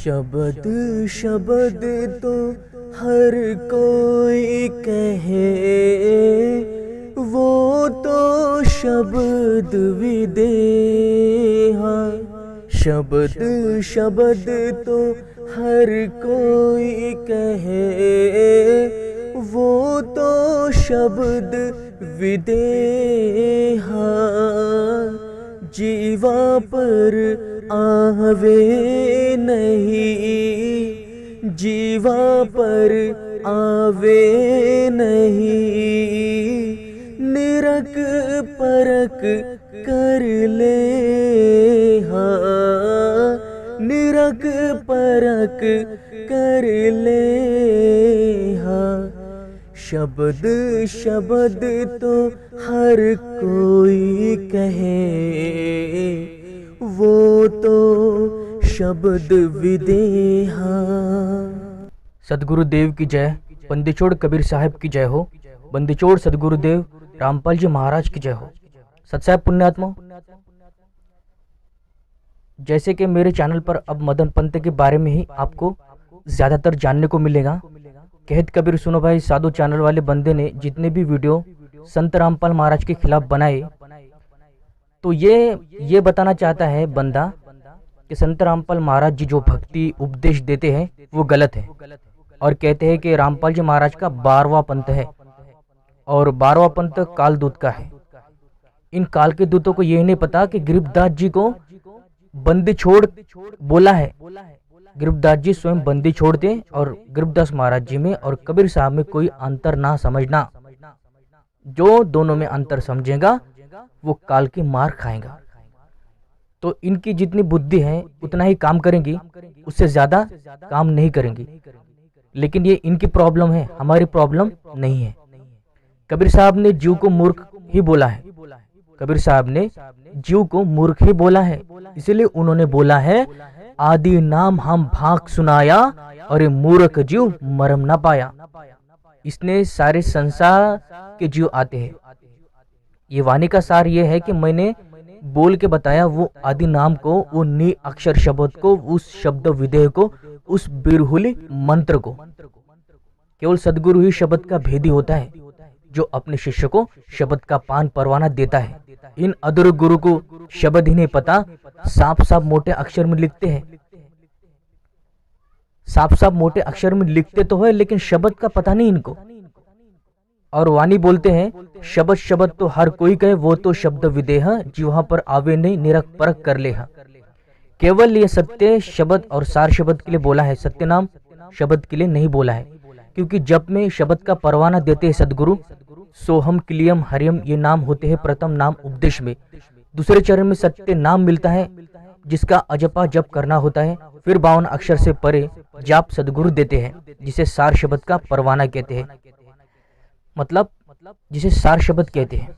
शब्द शब्द तो हर कोई कहे, वो तो शब्द विदेहा। शब्द शब्द तो हर कोई कहे, वो तो शब्द विदेहा। जीवा पर आवे नहीं, जीवा पर आवे नहीं, निरक परक कर ले हाँ, निरक परक कर ले हाँ। शब्द शब्द तो हर कोई कहे, वो तो शब्द विदेहा। सदगुरुदेव की जय। बंदीछोड़ कबीर साहब की जय हो। बंदीछोड़ सदगुरुदेव रामपाल जी महाराज की जय हो। सत्साहब पुण्यात्मा, जैसे कि मेरे चैनल पर अब मदन पंथ के बारे में ही आपको ज्यादातर जानने को मिलेगा। कहत कबीर सुनो भाई साधु चैनल वाले बंदे ने जितने भी वीडियो संत रामपाल महाराज के खिलाफ बनाए, तो ये बताना चाहता है बंदा कि संत रामपाल महाराज जी जो भक्ति उपदेश देते हैं वो गलत है, और कहते हैं कि रामपाल जी महाराज का 12वां पंथ है और 12वां पंथ काल दूत का है। इन काल के दूतों को यही नहीं पता कि गरीबदास जी को बंदी छोड़ बोला है। गरीबदास जी स्वयं बंदी छोड़ते और गरीबदास महाराज जी में और कबीर साहब में कोई अंतर ना समझना। जो दोनों में अंतर समझेगा वो काल की मार खाएगा। तो इनकी जितनी बुद्धि है उतना ही काम करेंगी, उससे ज्यादा काम नहीं करेंगी। लेकिन ये इनकी प्रॉब्लम है, हमारी प्रॉब्लम नहीं है। कबीर साहब ने जीव को मूर्ख ही बोला है। कबीर साहब ने जीव को मूर्ख ही बोला है, इसलिए उन्होंने बोला है आदि नाम हम भाग सुनाया और मूर्ख जीव मरम ना पाया। इसने सारे संसार के जीव आते हैं। ये वाणी का सार ये है कि मैंने बोल के बताया वो आदि नाम को, वो नी अक्षर शब्द को, उस शब्द विदेह को, उस बिरहुली मंत्र को। केवल सदगुरु ही शब्द का भेदी होता है, जो अपने शिष्य को शब्द का पान परवाना देता है। इन अधूर गुरु को शब्द ही नहीं पता, साफ साफ मोटे अक्षर में लिखते हैं। साफ साफ मोटे अक्षर में लिखते तो है, लेकिन शब्द का पता नहीं इनको। और वाणी बोलते हैं शब्द शब्द तो हर कोई कहे, वो तो शब्द विदेह, जीवा पर आवे नहीं, निरख परख कर ले। केवल ये सत्य शब्द और सार शब्द के लिए बोला है, सत्य नाम शब्द के लिए नहीं बोला है। क्योंकि जब में शब्द का परवाना देते हैं सदगुरु, सोहम क्लियम हरियम ये नाम होते हैं प्रथम नाम उपदेश में। दूसरे चरण में सत्य नाम मिलता है, जिसका अजपा जप करना होता है। फिर 52 अक्षर से परे जाप सदगुरु देते हैं, जिसे सार शब्द का परवाना कहते हैं। मतलब जिसे सार शब्द कहते हैं।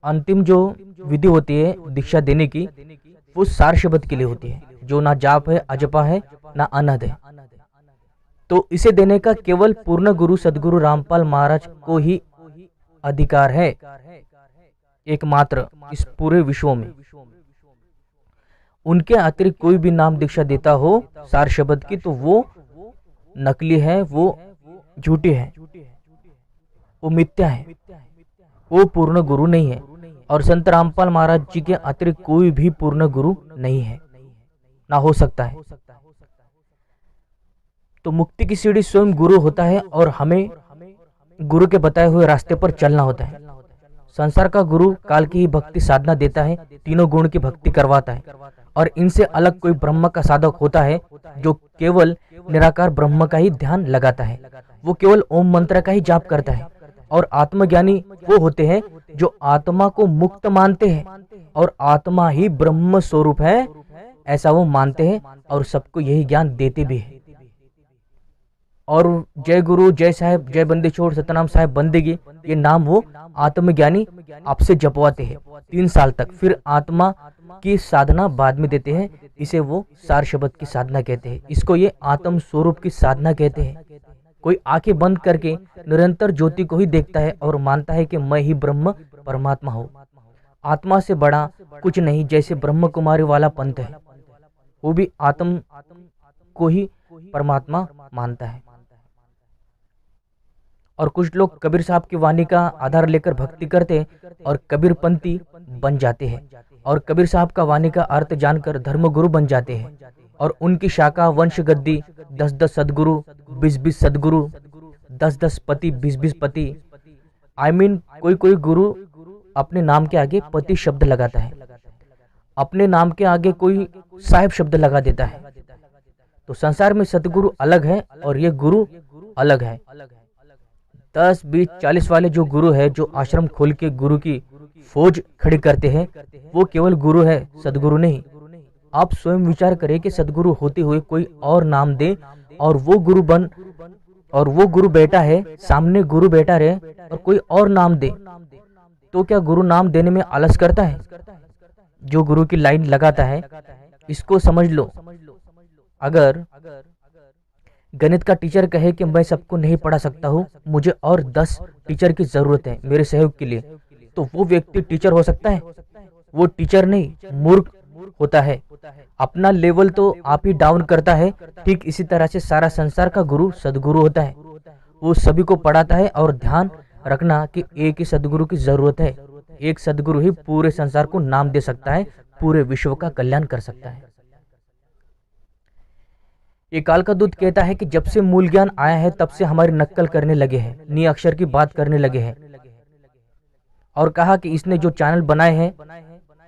अंतिम जो विधि होती है दीक्षा देने की, वो सार शब्द के लिए होती है, जो ना जाप है, अजपा है, ना अनहद है। तो इसे देने का केवल पूर्ण गुरु सदगुरु रामपाल महाराज को ही अधिकार है, एकमात्र इस पूरे विश्व में। उनके अतिरिक्त कोई भी नाम दीक्षा देता हो सार शब्द की, तो वो नकली है, वो झूठी है, वो मिथ्या है, वो पूर्ण गुरु नहीं है। और संत रामपाल महाराज जी के अतिरिक्त कोई भी पूर्ण गुरु नहीं है, ना हो सकता है। तो मुक्ति की सीढ़ी स्वयं गुरु होता है और हमें गुरु के बताए हुए रास्ते पर चलना होता है। संसार का गुरु काल की ही भक्ति साधना देता है, तीनों गुण की भक्ति करवाता है, और इनसे अलग कोई ब्रह्म का साधक होता है जो केवल निराकार ब्रह्म का ही ध्यान लगाता है। वो केवल ओम मंत्र का ही जाप करता है। और आत्मज्ञानी वो होते हैं जो आत्मा को मुक्त मानते हैं और आत्मा ही ब्रह्म स्वरूप है, ऐसा वो मानते हैं और सबको यही ज्ञान देते भी है। और जय गुरु, जय साहेब, जय बंदीछोड़, सतनाम साहेब बंदेगी, ये नाम वो आत्मज्ञानी आपसे जपवाते हैं 3 साल तक। फिर आत्मा की साधना बाद में देते हैं, इसे वो सार शब्द की साधना कहते हैं। इसको ये आत्म स्वरूप की साधना कहते हैं। कोई आंखें बंद करके निरंतर ज्योति को ही देखता है और मानता है कि मैं ही ब्रह्म परमात्मा हूँ। आत्मा से बड़ा कुछ नहीं, जैसे ब्रह्म कुमारी वाला पंथ है, वो भी आत्म को ही परमात्मा मानता है। और कुछ लोग कबीर साहब की वाणी का आधार लेकर भक्ति करते और कबीरपंथी बन जाते हैं और कबीर साहब का वाणी का अर्थ जानकर धर्मगुरु बन जाते हैं और उनकी शाखा वंश गद्दी 10-10 सदगुरु, 20-20 सदगुरु, 10-10 पति, 20-20 पति, कोई कोई गुरु अपने नाम के आगे पति शब्द लगाता है, अपने नाम के आगे कोई साहिब शब्द लगा देता है। तो संसार में सतगुरु अलग है और ये गुरु अलग है। 10, 20, 40 वाले जो गुरु है, जो आश्रम खोल के गुरु की फौज खड़ी करते हैं, वो केवल गुरु है, सदगुरु नहीं। आप स्वयं विचार करें कि सदगुरु होते हुए कोई और नाम दे और वो गुरु बेटा है, सामने गुरु बेटा रहे और कोई और नाम दे, तो क्या गुरु नाम देने में आलस करता है? जो गुरु की लाइन लगाता है, इसको समझ लो। अगर गणित का टीचर कहे कि मैं सबको नहीं पढ़ा सकता हूँ, मुझे और 10 टीचर की जरूरत है मेरे सहयोग के लिए, तो वो व्यक्ति टीचर हो सकता है? वो टीचर नहीं, मूर्ख होता है। अपना लेवल तो आप ही डाउन करता है। ठीक इसी तरह से सारा संसार का गुरु सदगुरु होता है। वो सभी को पढ़ाता है और ध्यान रखना कि एक ही सदगुरु की जरूरत है। एक सदगुरु ही पूरे संसार को नाम दे सकता है, पूरे विश्व का कल्याण कर सकता है। ये काल का दूत कहता है कि जब से मूल ज्ञान आया है तब से हमारी नक्कल करने लगे हैं, नी अक्षर की बात करने लगे हैं। और कहा कि इसने जो चैनल बनाए हैं,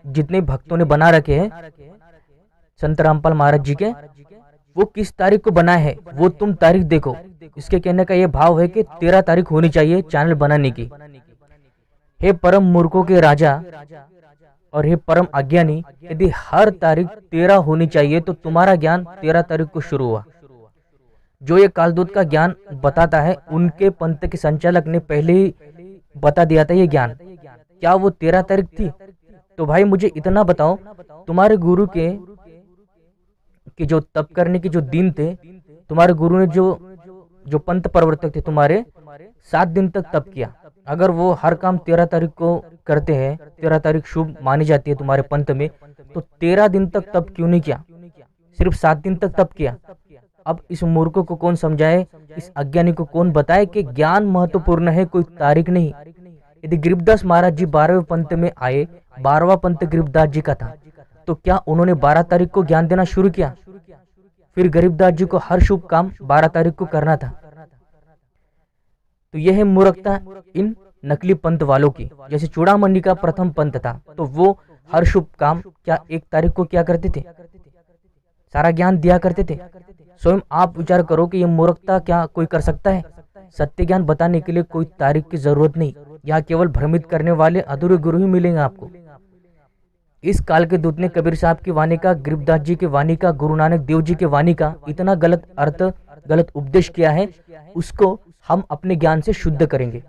जितने भक्तों ने बना रखे हैं संत रामपाल महाराज जी के, वो किस तारीख को बनाए हैं वो तुम तारीख देखो। इसके कहने का ये भाव है कि 13 तारीख होनी चाहिए चैनल बनाने की। हे परम मूर्खों के राजा और हे परम अज्ञानी, यदि हर तारीख 13 होनी चाहिए तो तुम्हारा ज्ञान 13 तारीख को शुरू हुआ। जो ये कालदूत का ज्ञान बताता है, उनके पंथ के संचालक ने पहले ही बता दिया था ये ज्ञान। क्या वो 13 तारीख थी? तो भाई मुझे इतना बताओ, तुम्हारे गुरु के जो तप करने के जो दिन थे, तुम्हारे गुरु ने जो पंथ प्रवर्तक थे तुम्हारे, 7 दिन तक तप किया। अगर वो हर काम 13 तारीख को करते हैं, 13 तारीख शुभ मानी जाती है तुम्हारे पंथ में, तो 13 दिन तक तप क्यों नहीं किया? सिर्फ 7 दिन तक तप किया। अब इस मूर्ख को कौन समझाए, इस अज्ञानी को कौन बताए कि ज्ञान महत्वपूर्ण है, कोई तारीख नहीं। यदि गरीबदास महाराज जी 12वें पंथ में आए, 12वां पंथ गरीबदास जी का था, तो क्या उन्होंने 12 तारीख को ज्ञान देना शुरू किया? फिर गरीबदास जी को हर शुभ काम 12 तारीख को करना था। तो यह है मूर्खता इन नकली पंथ वालों की। जैसे चूड़ामणि का प्रथम पंथ था, तो वो हर शुभ काम क्या 1 तारीख को क्या करते थे? सारा ज्ञान दिया करते थे। स्वयं आप विचार करो कि यह मूर्खता क्या कोई कर सकता है? सत्य ज्ञान बताने के लिए कोई तारीख की जरूरत नहीं। यहाँ केवल भ्रमित करने वाले अधूरे गुरु ही मिलेंगे आपको। इस काल के दूत ने कबीर साहब की वाणी का, गरीबदास जी की वाणी का, गुरु नानक देव जी की वाणी का इतना गलत अर्थ, गलत उपदेश किया है, उसको हम अपने ज्ञान से शुद्ध करेंगे।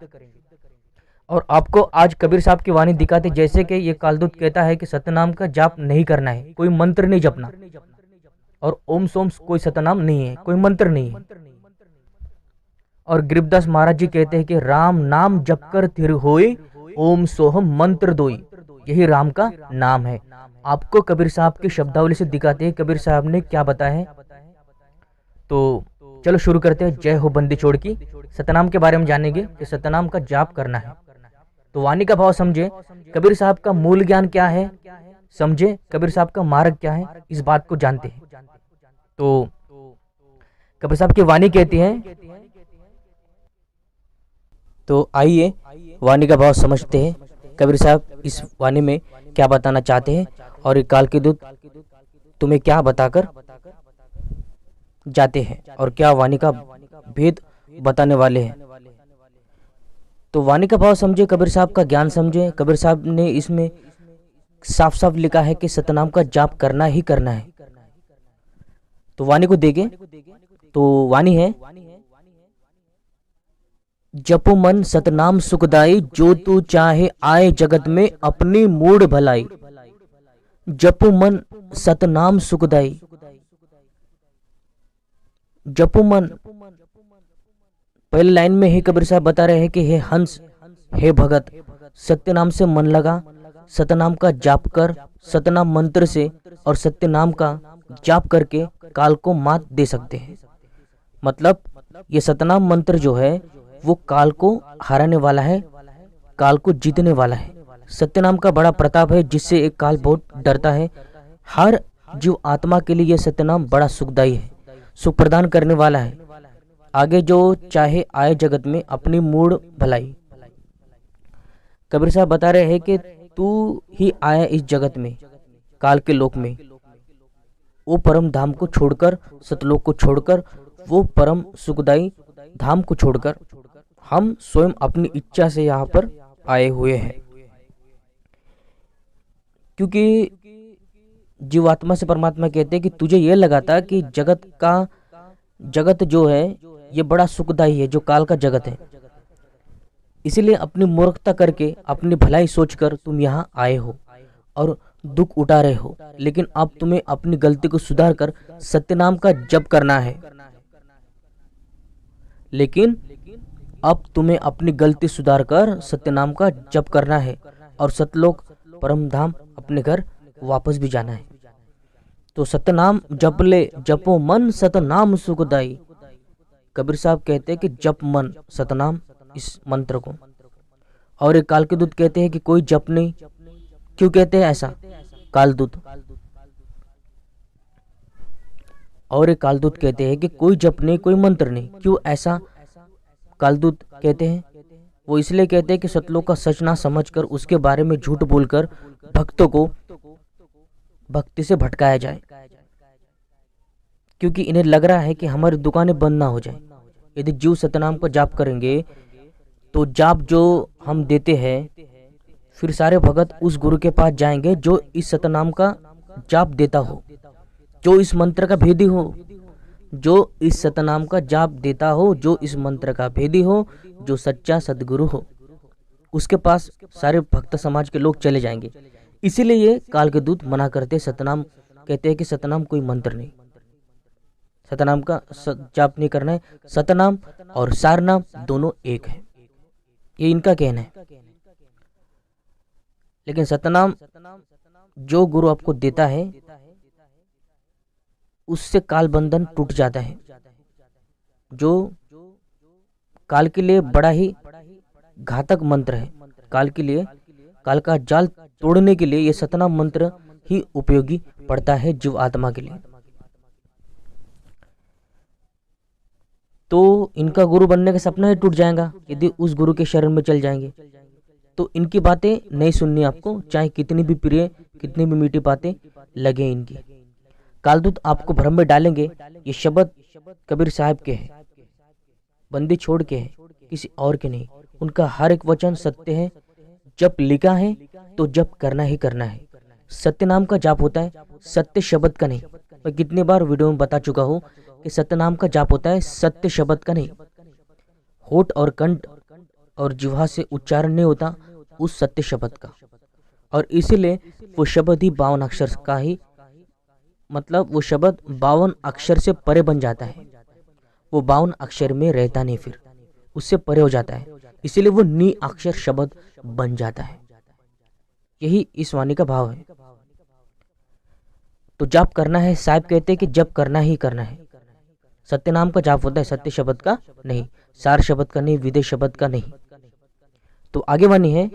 और आपको आज कबीर साहब की वाणी दिखाते, जैसे कि ये कालदूत कहता है कि सतनाम का जाप नहीं करना है, कोई मंत्र नहीं जपना, और ओम सोम कोई सतनाम नहीं है, कोई मंत्र नहीं है। और गरीबदास महाराज जी कहते हैं कि राम नाम जप कर थिर होए, ओम सोहम मंत्र दोई, यही राम का नाम है। आपको कबीर साहब की शब्दावली से दिखाते हैं कबीर साहब ने क्या बताया है। तो चलो शुरू करते हैं। जय हो बंदी छोड़ की। सतनाम के बारे में जानेंगे कि सतनाम का जाप करना है। तो वाणी का भाव समझे, कबीर साहब का मूल ज्ञान क्या है समझे, कबीर साहब का मार्ग क्या है, इस बात को जानते हैं। तो कबीर साहब की वाणी कहती है, तो आइए वाणी का भाव समझते हैं। कबीर साहब इस वाणी में क्या बताना चाहते हैं और एक काल के दूत तुम्हें क्या बताकर जाते हैं और क्या वाणी का भेद बताने वाले हैं। तो वाणी का भाव समझे, कबीर साहब का ज्ञान समझे। कबीर साहब ने इसमें साफ साफ लिखा है कि सतनाम का जाप करना ही करना है। तो वाणी को देखें, तो वाणी है, जपो मन सतनाम सुखदाई, जो तू चाहे आए जगत में अपनी मूड भलाई। जपो मन सतनाम सुखदाई, जपो मन, पहले लाइन में ही कबीर साहब बता रहे हैं कि हे हंस, हे भगत, सत्य नाम से मन लगा, सतनाम का जाप कर, सतनाम मंत्र से और सत्य नाम का जाप करके काल को मात दे सकते हैं। मतलब ये सतनाम मंत्र जो है वो काल को हराने वाला है, काल को जीतने वाला है। सत्यनाम का बड़ा प्रताप है जिससे एक काल बहुत डरता है। हर जीव आत्मा के लिए यह सत्यनाम बड़ा सुखदायी है, सुख प्रदान करने वाला है। आगे जो चाहे आए जगत में अपनी मूड भलाई। कबीर साहब बता रहे हैं कि तू ही आया इस जगत में, काल के लोक में, वो परम धाम को छोड़कर, सतलोक को छोड़कर, वो परम सुखदायी धाम को छोड़कर हम स्वयं अपनी इच्छा से यहाँ पर आए हुए हैं। क्योंकि जीवात्मा से परमात्मा कहते हैं कि तुझे ये लगा था कि जगत जो है ये बड़ा सुखदायी है, जो काल का जगत है, इसीलिए अपनी मूर्खता करके, अपनी भलाई सोचकर तुम यहाँ आए हो और दुख उठा रहे हो। लेकिन अब तुम्हें अपनी गलती को सुधार कर सत्यनाम का जप करना है। लेकिन अब तुम्हें अपनी गलती सुधार कर सत्यनाम का जप करना है और सतलोक परम धाम अपने घर वापस भी जाना है। तो सत्यनाम जप ले, जपो मन सतनाम सुखदाई। कबीर साहब कहते हैं कि जप मन सतनाम इस मंत्र को। और एक काल के दूत कहते हैं कि कोई जप नहीं। क्यों कहते हैं ऐसा कालदूत? और एक कालदूत कहते हैं कि कोई जप नहीं, कोई मंत्र नहीं। क्यों ऐसा कालदूत कहते हैं? वो इसलिए कहते हैं कि सतलोक का सच ना समझकर उसके बारे में झूठ बोलकर भक्तों को भक्ति से भटकाया जाए, क्योंकि इन्हें लग रहा है कि हमारी दुकानें बंद ना हो जाए। यदि जीव सतनाम का जाप करेंगे तो जाप जो हम देते हैं, फिर सारे भगत उस गुरु के पास जाएंगे जो इस सतनाम का जाप देता हो, जो इस मंत्र का भेदी हो, जो इस सतनाम का जाप देता हो, जो इस मंत्र का भेदी हो, जो सच्चा सदगुरु हो। उसके पास सारे भक्त समाज के लोग चले जाएंगे। इसीलिए ये काल के दूत मना करते, सतनाम कहते हैं कि सतनाम कोई मंत्र नहीं, सतनाम का जाप नहीं करना है। सतनाम और सारनाम दोनों एक है, ये इनका कहना है। लेकिन सतनाम जो गुरु आपको देता है उससे काल बंधन टूट जाता है, जो काल के लिए बड़ा ही घातक मंत्र है। काल के लिए, काल का जाल तोड़ने के लिए ये सतनाम मंत्र ही उपयोगी पड़ता है जीव आत्मा के लिए। तो इनका गुरु बनने का सपना ही टूट जाएगा यदि उस गुरु के शरण में चल जाएंगे। तो इनकी बातें नहीं सुननी आपको, चाहे कितनी भी प्रिय, कितनी भी मीठी बातें लगे इनकी। कालदूत आपको भ्रम में डालेंगे। ये शब्द कबीर साहब के हैं, बंदी छोड़ के हैं, किसी और के नहीं। उनका हर एक वचन सत्य है। जब लिखा है तो जप करना ही करना है। सत्य नाम का जाप होता है, सत्य शब्द का नहीं। मैं कितनी बार वीडियो में बता चुका हूँ कि सत्य नाम का जाप होता है, सत्य शब्द का नहीं। होठ और कंठ और जिह्वा से उच्चारण नहीं होता उस सत्य शब्द का, और इसीलिए वो शब्द ही 52 अक्षर का ही, मतलब वो शब्द 52 अक्षर से परे बन जाता है। वो 52 अक्षर में रहता नहीं, फिर उससे परे हो जाता है, इसीलिए वो नी अक्षर शब्द बन जाता है। यही इस वाणी का भाव है। तो जाप करना है, साहब कहते हैं कि जप करना ही करना है। सत्य नाम का जाप होता है, सत्य शब्द का नहीं, सार शब्द का नहीं, विदेश शब्द का नहीं। तो आगे वाणी है,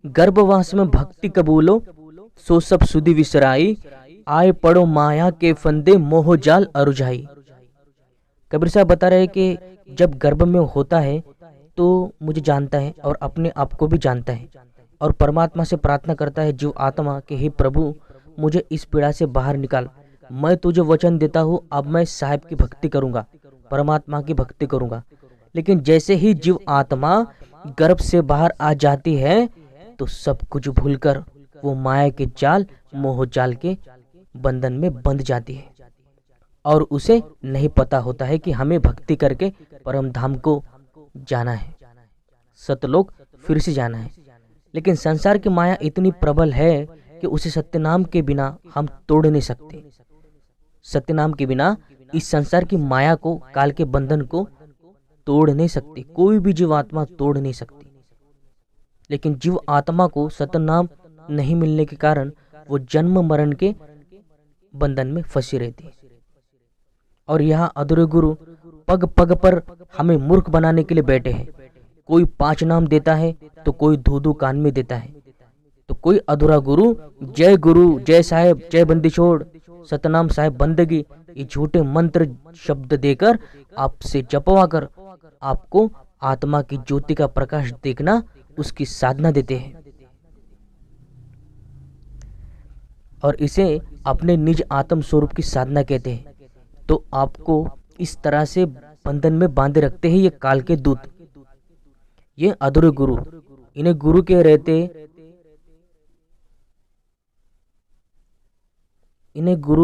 गर्भवास में भक्ति कबूलो सो सब सुधि विसराई, आए पड़ो माया के फंदे मोह जाल अरुझाई। कबीर साहब बता रहे हैं कि जब गर्भ में होता है तो मुझे जानता है और अपने आप को भी जानता है, और परमात्मा से प्रार्थना करता है जीव आत्मा के, हे प्रभु मुझे इस पीड़ा से बाहर निकाल। मैं तुझे वचन देता हूँ, अब मैं साहिब की भक्ति करूंगा, परमात्मा की भक्ति करूंगा। लेकिन जैसे ही जीव आत्मा गर्भ से बाहर आ जाती है तो सब कुछ भूलकर वो माया के जाल, मोह जाल के बंधन में बंध जाती है, और उसे नहीं पता होता है कि हमें भक्ति करके परम धाम को जाना है, सतलोक फिर से जाना है। लेकिन संसार की माया इतनी प्रबल है कि उसे सत्यनाम के बिना हम तोड़ नहीं सकते। सत्यनाम के बिना इस संसार की माया को, काल के बंधन को तोड़ नहीं सकती, कोई भी जीव आत्मा तोड़ नहीं सकती। लेकिन जीव आत्मा को सत्यनाम नहीं मिलने के कारण वो जन्म मरण के बंधन में फंसी रहती है। और यहाँ अधूरे गुरु पग पग पर हमें मूर्ख बनाने के लिए बैठे हैं। कोई 5 नाम देता है तो कोई धू कान में देता है। तो कोई अधूरा गुरु जय साहेब, जय बंदी छोड़, सतनाम साहेब बंदगी, ये झूठे मंत्र शब्द देकर आपसे जपवा कर आपको आत्मा की ज्योति का प्रकाश देखना, उसकी साधना देते हैं और इसे अपने निज आत्म स्वरूप की साधना कहते हैं। तो आपको इस तरह से बंधन में बांधे रखते हैं ये काल के दूत, ये अधूरे गुरु। इन्हें गुरु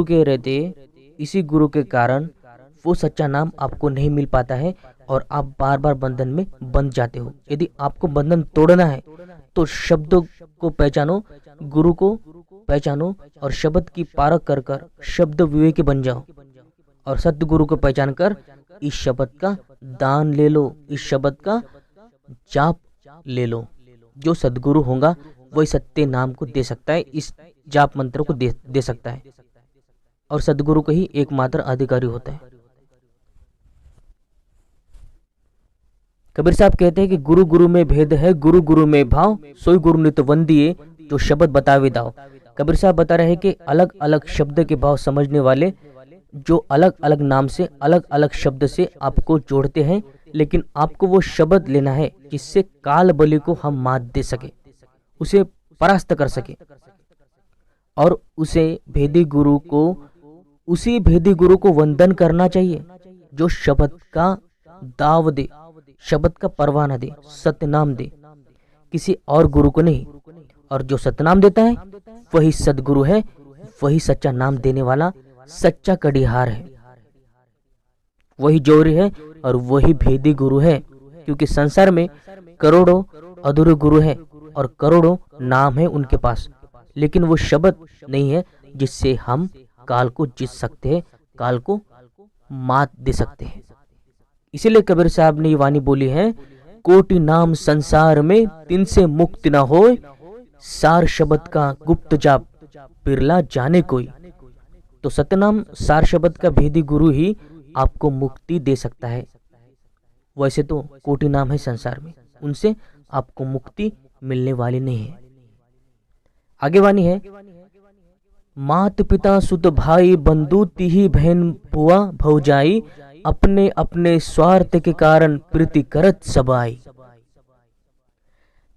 के रहते इसी गुरु के कारण वो सच्चा नाम आपको नहीं मिल पाता है और आप बार बार बंधन में बंध जाते हो। यदि आपको बंधन तोड़ना है तो शब्दों को पहचानो, गुरु को पहचानो और शब्द की पारख कर कर शब्द विवेकी बन जाओ और सतगुरु को पहचान कर इस शब्द का दान ले लो, इस शब्द का जाप ले लो। जो सदगुरु होगा वही सत्य नाम को दे सकता है, इस जाप मंत्र को दे सकता है और सदगुरु का ही एकमात्र अधिकारी होता है। कबीर साहब कहते हैं कि गुरु गुरु में भेद है, गुरु गुरु में भाव, सोई गुरु नित वंदिए जो शब्द बतावे दाओ। कबीर साहब बता रहे हैं कि अलग अलग शब्द के भाव समझने वाले जो अलग अलग नाम से अलग अलग शब्द से आपको जोड़ते हैं, लेकिन आपको वो शब्द लेना है जिससे काल बलि को हम मात दे सके, उसे परास्त कर सके और उसी भेदी गुरु को वंदन करना चाहिए जो शब्द का दाव दे, शब्द का परवाना दे, सत्यनाम दे, किसी और गुरु को नहीं। और जो सत्यनाम देता है वही सदगुरु है, वही सच्चा नाम देने वाला सच्चा कड़ीहार है, वही जोरी है और वही भेदी गुरु है। क्योंकि संसार में करोड़ों अधूरे गुरु है और करोड़ों नाम है उनके पास, लेकिन वो शब्द नहीं है जिससे हम काल को जीत सकते हैं, काल को मात दे सकते हैं। इसीलिए कबीर साहब ने ये वाणी बोली है, कोटि नाम संसार में तिनसे मुक्ति न होए, सार शब्द का गुप्त जाप बिरला जाने कोई। तो सतनाम सार शब्द का भेदी गुरु ही आपको मुक्ति दे सकता है। वैसे तो कोटि नाम है संसार में, उनसे आपको मुक्ति मिलने वाली नहीं है। आगे वाणी है, मात पिता सुत भाई बंधु तिही बहन बुआ भौजाई, अपने अपने स्वार्थ के कारण प्रीति करत सबाई।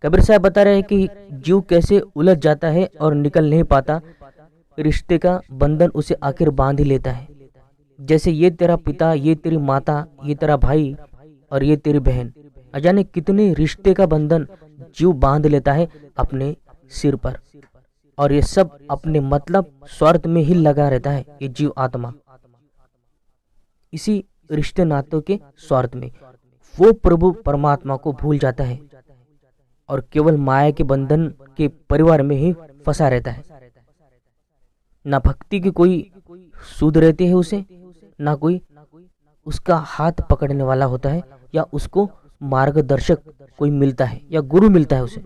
कबीर साहब बता रहे हैं कि जीव कैसे उलझ जाता है और निकल नहीं पाता, रिश्ते का बंधन उसे आखिर बांध ही लेता है। जैसे ये तेरा पिता, ये तेरी माता, ये तेरा भाई और ये तेरी बहन, अजाने कितने रिश्ते का बंधन जीव बांध लेता है अपने सिर पर, और ये सब अपने मतलब स्वार्थ में ही लगा रहता है। ये जीव आत्मा इसी रिश्ते नातों के स्वार्थ में वो प्रभु परमात्मा को भूल जाता है और केवल माया के बंधन के परिवार में ही फंसा रहता है। ना भक्ति की कोई सूद रहती है उसे, ना कोई उसका हाथ पकड़ने वाला होता है या उसको मार्गदर्शक कोई मिलता है या गुरु मिलता है उसे।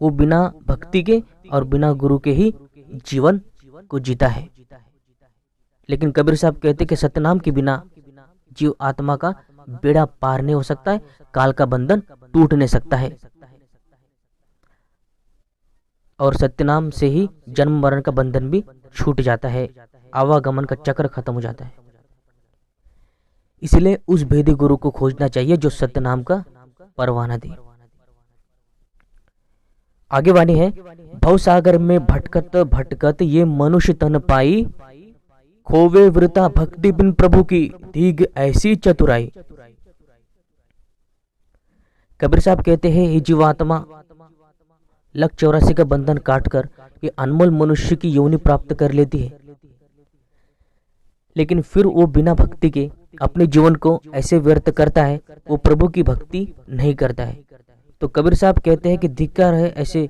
वो बिना भक्ति के और बिना गुरु के ही जीवन को जीता है। लेकिन कबीर साहब कहते कि सत्यनाम के बिना जीव आत्मा का बेड़ा पार नहीं हो सकता है, काल का बंधन टूट नहीं सकता है और सत्यनाम से ही जन्म मरण का बंधन भी छूट जाता है, आवागमन का चक्र खत्म हो जाता है। इसलिए उस भेदी गुरु को खोजना चाहिए जो सत्यनाम का परवाना दे। आगे वाणी है, भवसागर में भटकत भटकत ये मनुष्य तन पाई, खोवे वृता भक्ति बिन प्रभु की दीग ऐसी चतुराई। कबीर साहब कहते हैं, ये जीवात्मा 184 का बंधन काटकर ये अनमोल मनुष्य की योनि प्राप्त कर लेती है, लेकिन फिर वो बिना भक्ति के अपने जीवन को ऐसे व्यर्थ करता है, वो प्रभु की भक्ति नहीं करता है। तो कबीर साहब कहते हैं कि धिक्कार है ऐसे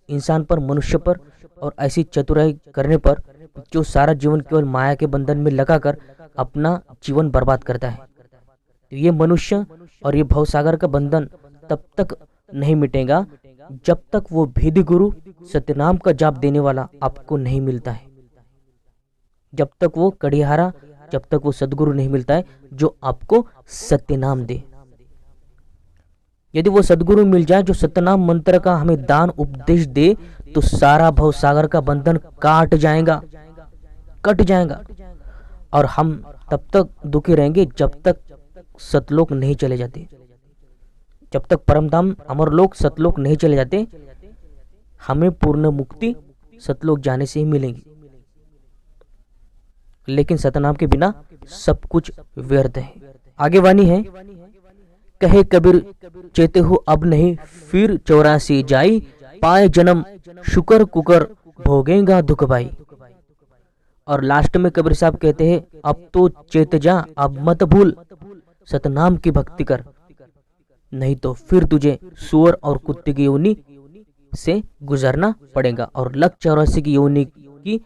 इंसान पर, मनुष्य पर और ऐसी चतुराई करने पर जो सारा जीवन केवल माया के बंधन में लगाकर अपना जीवन बर्बाद करता है। तो ये मनुष्य और ये भवसागर का बंधन तब तक नहीं मिटेगा जब तक वो भेदी गुरु सत्यनाम का जाप देने वाला आपको नहीं मिलता है। जब तक वो कड़िहारा, जब तक वो सदगुरु नहीं मिलता है जो आपको सत्यनाम दे। यदि वो सदगुरु मिल जाए जो सत्यनाम मंत्र का हमें दान उपदेश दे, तो सारा भव सागर का बंधन काट जाएगा, कट जाएगा। और हम तब तक दुखी रहेंगे जब तक सतलोक नहीं चले जाते, जब तक परमधाम अमरलोक सतलोक नहीं चले जाते। हमें पूर्ण मुक्ति सतलोक जाने से ही मिलेगी, लेकिन सतनाम के बिना सब कुछ व्यर्थ है। आगे वाणी है, कहे कबीर चेते हो अब नहीं, फिर 84 जाई, पाए जन्म शुकर कुकर, भोगेगा दुख भाई। और लास्ट में कबीर साहब कहते हैं, अब तो चेत जा, अब मत भूल, सतनाम की भक्ति कर, नहीं तो फिर तुझे सुअर और कुत्ते की योनि से गुजरना पड़ेगा। और लक 84 की योनि की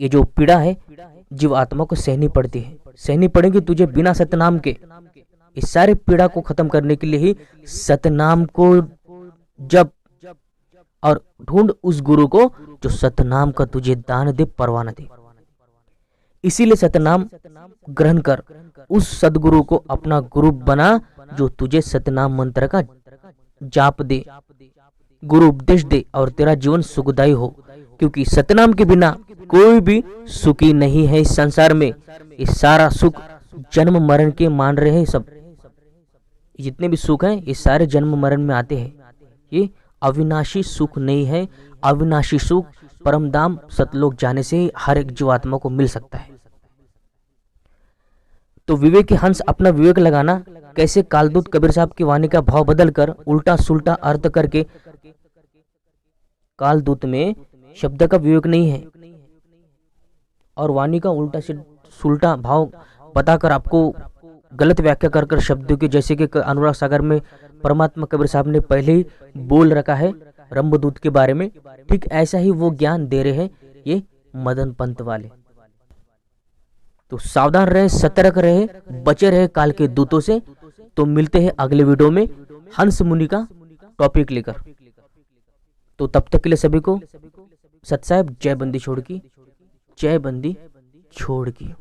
ये जो पीड़ा है जीव आत्मा को सहनी पड़ती है, सहनी पड़ेगी तुझे बिना सतनाम के। इस सारे पीड़ा को खत्म करने के लिए ही सतनाम को जप और ढूंढ उस गुरु को जो सतनाम का तुझे दान दे, परवाना दे। इसीलिए सतनाम ग्रहण कर, उस सदगुरु को अपना गुरु बना जो तुझे सतनाम मंत्र का जाप दे, गुरु उपदेश दे और तेरा जीवन सुखदायी हो। क्योंकि सतनाम के बिना कोई भी सुखी नहीं है इस संसार में। इस सारा सुख जन्म मरण के मान रहे हैं, सब जितने भी सुख हैं ये सारे जन्म मरण में आते हैं। ये अविनाशी सुख नहीं है। अविनाशी सुख परमधाम सतलोक जाने से ही हर एक जीवात्मा को मिल सकता है। तो विवेक के हंस अपना विवेक लगाना, कैसे कालदूत कबीर साहब की वाणी का भाव बदल कर उल्टा सुल्टा अर्थ करके, कालदूत में शब्द का विवेक नहीं है और वाणी का उल्टा से सुल्टा भाव बताकर आपको गलत व्याख्या कर शब्दों के, जैसे कि अनुराग सागर में परमात्मा कबीर साहब ने पहले ही बोल रखा है रंभदूत के बारे में, ठीक ऐसा ही वो ज्ञान दे रहे हैं ये मदन पंत वाले। तो सावधान रहे, सतर्क रहे, बचे रहे काल के दूतों से। तो मिलते हैं अगले वीडियो में हंस मुनि का टॉपिक लेकर। तो तब तक के लिए सभी को सत साहेब, जय बंदी छोड़ की, जय बंदी छोड़ की।